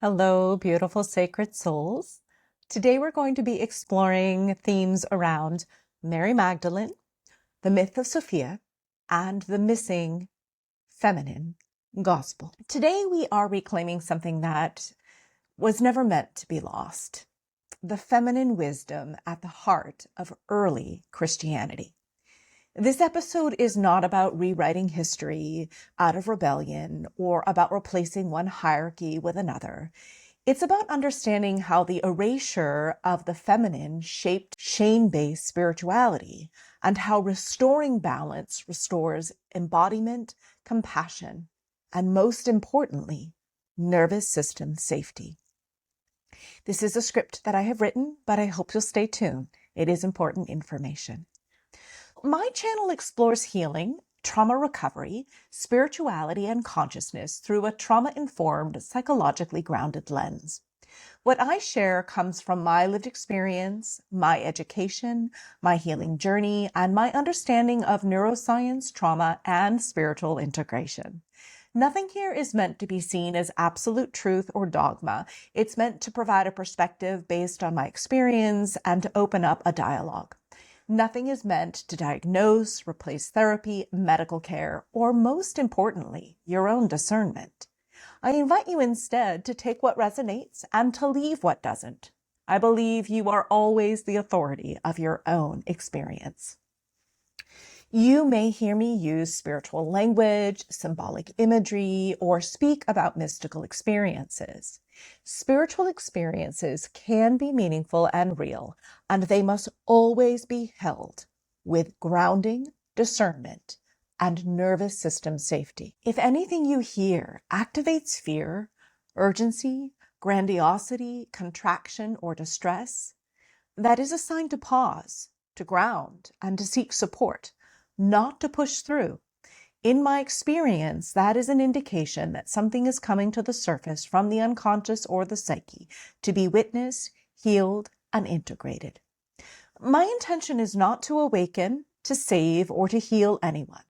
Hello, beautiful sacred souls. Today we're going to be exploring themes around Mary Magdalene, the myth of Sophia, and the missing feminine gospel. Today we are reclaiming something that was never meant to be lost, the feminine wisdom at the heart of early Christianity. This episode is not about rewriting history out of rebellion or about replacing one hierarchy with another. It's about understanding how the erasure of the feminine shaped shame-based spirituality and how restoring balance restores embodiment, compassion, and most importantly, nervous system safety. This is a script that I have written, but I hope you'll stay tuned. It is important information. My channel explores healing, trauma recovery, spirituality, and consciousness through a trauma-informed, psychologically grounded lens. What I share comes from my lived experience, my education, my healing journey, and my understanding of neuroscience, trauma, and spiritual integration. Nothing here is meant to be seen as absolute truth or dogma. It's meant to provide a perspective based on my experience and to open up a dialogue. Nothing is meant to diagnose, replace therapy, medical care, or most importantly, your own discernment. I invite you instead to take what resonates and to leave what doesn't. I believe you are always the authority of your own experience. You may hear me use spiritual language, symbolic imagery, or speak about mystical experiences. Spiritual experiences can be meaningful and real, and they must always be held with grounding, discernment, and nervous system safety. If anything you hear activates fear, urgency, grandiosity, contraction, or distress, that is a sign to pause, to ground, and to seek support, not to push through. In my experience, that is an indication that something is coming to the surface from the unconscious or the psyche to be witnessed, healed, and integrated. My intention is not to awaken, to save, or to heal anyone,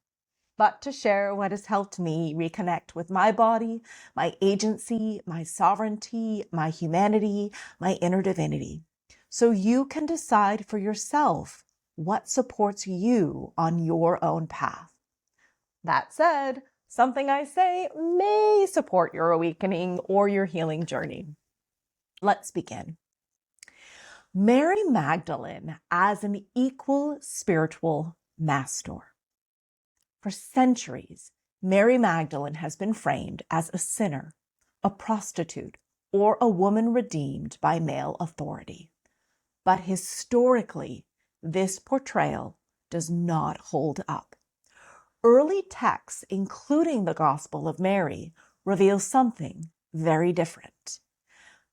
but to share what has helped me reconnect with my body, my agency, my sovereignty, my humanity, my inner divinity, so you can decide for yourself what supports you on your own path. That said, something I say may support your awakening or your healing journey. Let's begin. Mary Magdalene as an equal spiritual master. For centuries, Mary Magdalene has been framed as a sinner, a prostitute, or a woman redeemed by male authority. But historically, this portrayal does not hold up. Early texts, including the Gospel of Mary, reveal something very different.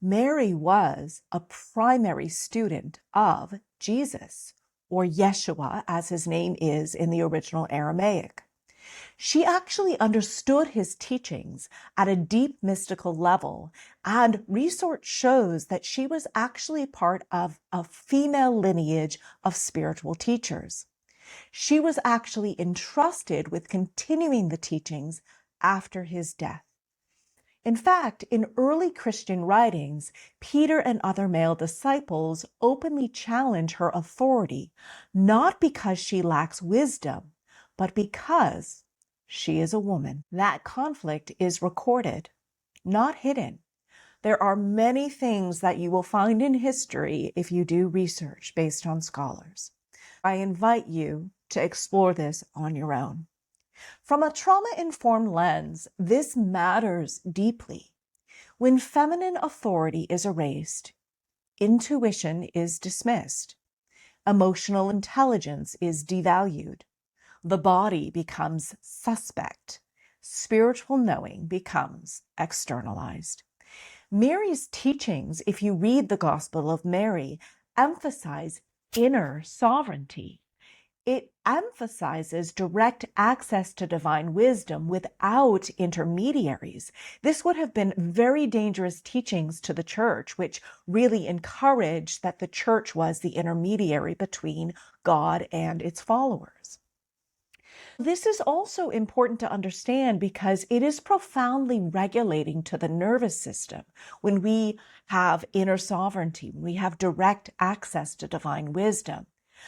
Mary was a primary student of Jesus, or Yeshua, as his name is in the original Aramaic. She actually understood his teachings at a deep mystical level, and research shows that she was actually part of a female lineage of spiritual teachers. She was actually entrusted with continuing the teachings after his death. In fact, in early Christian writings, Peter and other male disciples openly challenge her authority, not because she lacks wisdom, but because she is a woman. That conflict is recorded, not hidden. There are many things that you will find in history if you do research based on scholars. I invite you to explore this on your own. From a trauma-informed lens, this matters deeply. When feminine authority is erased, intuition is dismissed, emotional intelligence is devalued, the body becomes suspect, spiritual knowing becomes externalized. Mary's teachings, if you read the Gospel of Mary, emphasize inner sovereignty. It emphasizes direct access to divine wisdom without intermediaries. This would have been very dangerous teachings to the church, which really encouraged that the church was the intermediary between God and its followers. This is also important to understand because it is profoundly regulating to the nervous system when we have inner sovereignty, when we have direct access to divine wisdom.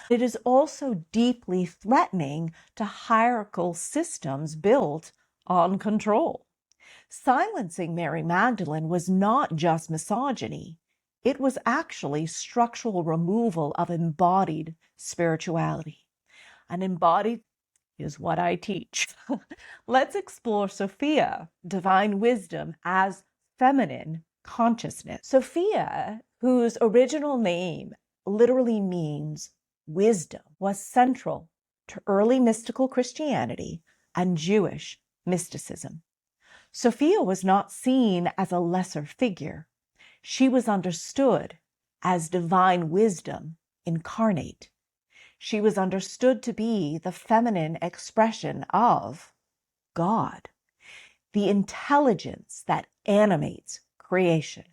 It is also deeply threatening to hierarchical systems built on control. Silencing Mary Magdalene was not just misogyny, it was actually structural removal of embodied spirituality. And embodied is what I teach. Let's explore Sophia, divine wisdom, as feminine consciousness. Sophia, whose original name literally means wisdom, was central to early mystical Christianity and Jewish mysticism. Sophia was not seen as a lesser figure. She was understood as divine wisdom incarnate. She was understood to be the feminine expression of God, the intelligence that animates creation.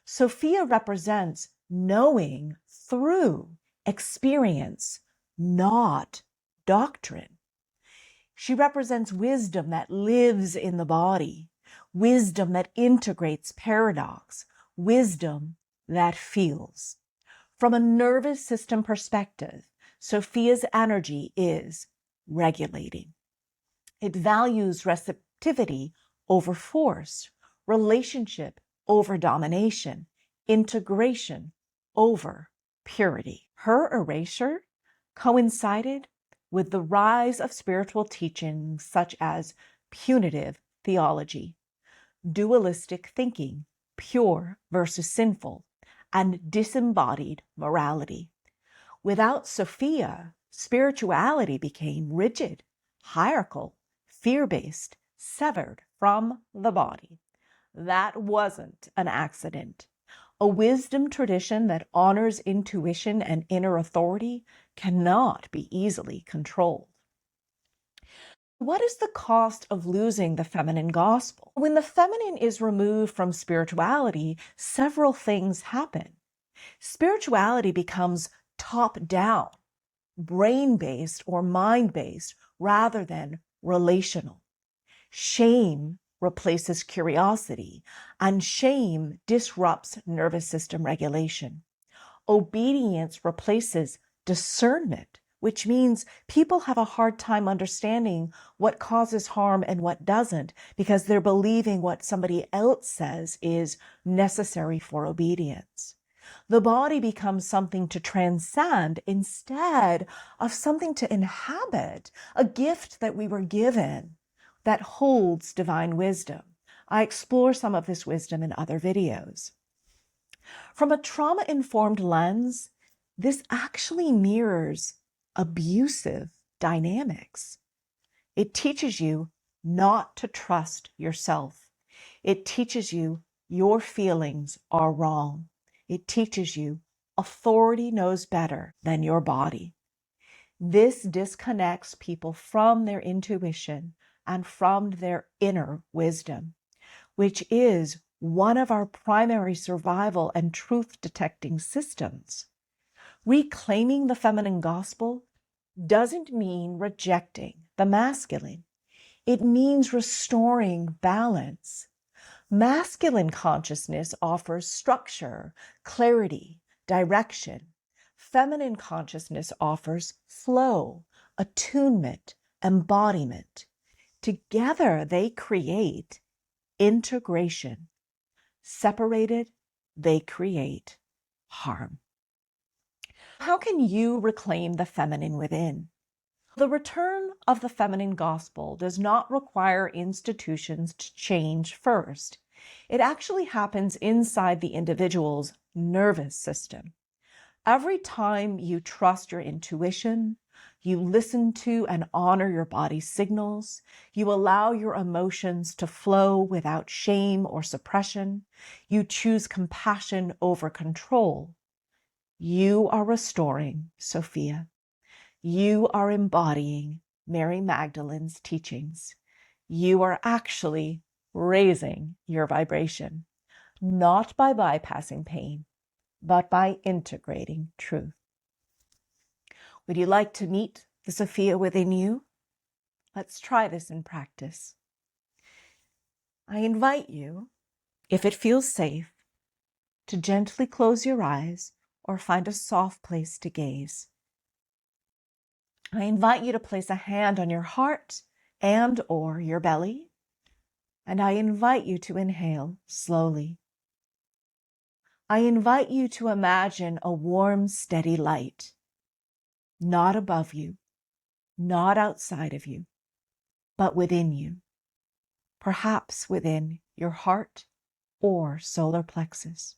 Sophia represents knowing through experience, not doctrine. She represents wisdom that lives in the body, wisdom that integrates paradox, wisdom that feels. From a nervous system perspective, Sophia's energy is regulating. It values receptivity over force, relationship over domination, integration over purity. Her erasure coincided with the rise of spiritual teachings such as punitive theology, dualistic thinking, pure versus sinful, and disembodied morality. Without Sophia, spirituality became rigid, hierarchical, fear-based, severed from the body. That wasn't an accident. A wisdom tradition that honors intuition and inner authority cannot be easily controlled. What is the cost of losing the feminine gospel? When the feminine is removed from spirituality, several things happen. Spirituality becomes top-down, brain-based or mind-based rather than relational. Shame replaces curiosity, and shame disrupts nervous system regulation. Obedience replaces discernment, which means people have a hard time understanding what causes harm and what doesn't because they're believing what somebody else says is necessary for obedience. The body becomes something to transcend instead of something to inhabit, a gift that we were given that holds divine wisdom. I explore some of this wisdom in other videos. From a trauma-informed lens, this actually mirrors abusive dynamics. It teaches you not to trust yourself. It teaches you your feelings are wrong. It teaches you authority knows better than your body. This disconnects people from their intuition and from their inner wisdom, which is one of our primary survival and truth detecting systems. Reclaiming the feminine gospel doesn't mean rejecting the masculine. It means restoring balance. Masculine consciousness offers structure, clarity, direction. Feminine consciousness offers flow, attunement, embodiment. Together, they create integration. Separated, they create harm. How can you reclaim the feminine within? The return of the feminine gospel does not require institutions to change first. It actually happens inside the individual's nervous system. Every time you trust your intuition, you listen to and honor your body's signals, you allow your emotions to flow without shame or suppression, you choose compassion over control, you are restoring Sophia. You are embodying Mary Magdalene's teachings. You are actually raising your vibration, not by bypassing pain, but by integrating truth. Would you like to meet the Sophia within you? Let's try this in practice. I invite you, if it feels safe, to gently close your eyes or find a soft place to gaze. I invite you to place a hand on your heart and/or your belly, and I invite you to inhale slowly. I invite you to imagine a warm, steady light, not above you, not outside of you, but within you, perhaps within your heart or solar plexus.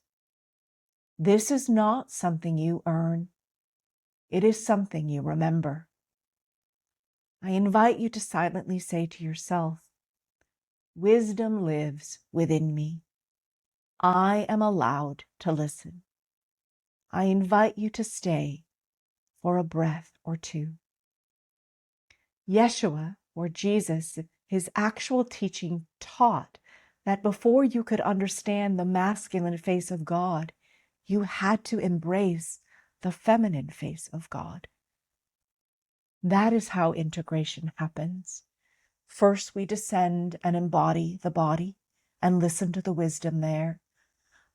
This is not something you earn. It is something you remember. I invite you to silently say to yourself, wisdom lives within me. I am allowed to listen. I invite you to stay for a breath or two. Yeshua, or Jesus, his actual teaching taught that before you could understand the masculine face of God, you had to embrace the feminine face of God. That is how integration happens. First, we descend and embody the body and listen to the wisdom there.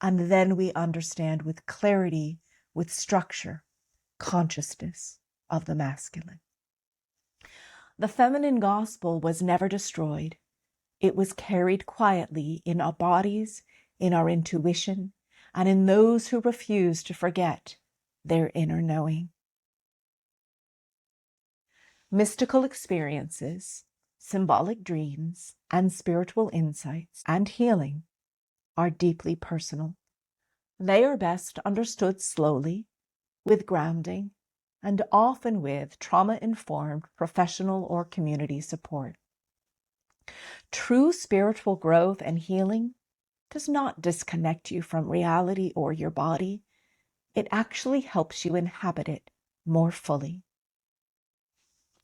And then we understand with clarity, with structure, consciousness of the masculine. The feminine gospel was never destroyed. It was carried quietly in our bodies, in our intuition, and in those who refuse to forget their inner knowing. Mystical experiences, symbolic dreams, and spiritual insights and healing are deeply personal. They are best understood slowly, with grounding, and often with trauma-informed professional or community support. True spiritual growth and healing does not disconnect you from reality or your body. It actually helps you inhabit it more fully.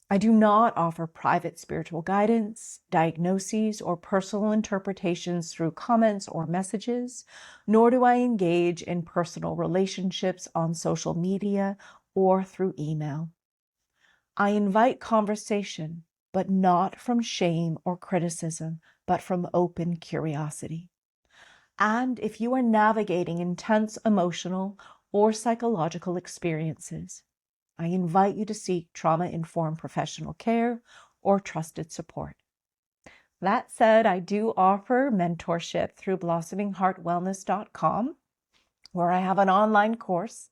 I do not offer private spiritual guidance, diagnoses, or personal interpretations through comments or messages, nor do I engage in personal relationships on social media or through email. I invite conversation, but not from shame or criticism, but from open curiosity. And if you are navigating intense emotional or psychological experiences, I invite you to seek trauma-informed professional care or trusted support. That said, I do offer mentorship through blossomingheartwellness.com, where I have an online course,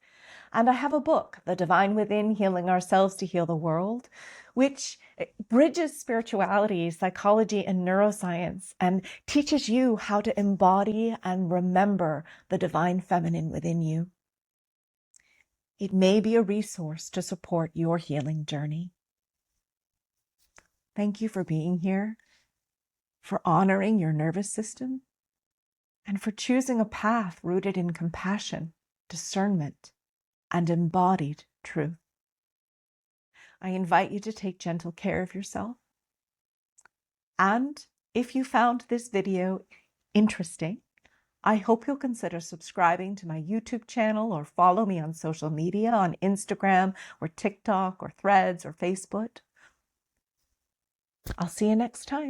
and I have a book, The Divine Within, Healing Ourselves to Heal the World, which bridges spirituality, psychology, and neuroscience, and teaches you how to embody and remember the divine feminine within you. It may be a resource to support your healing journey. Thank you for being here, for honoring your nervous system, and for choosing a path rooted in compassion, discernment, and embodied truth. I invite you to take gentle care of yourself. And if you found this video interesting, I hope you'll consider subscribing to my YouTube channel or follow me on social media on Instagram or TikTok or Threads or Facebook. I'll see you next time.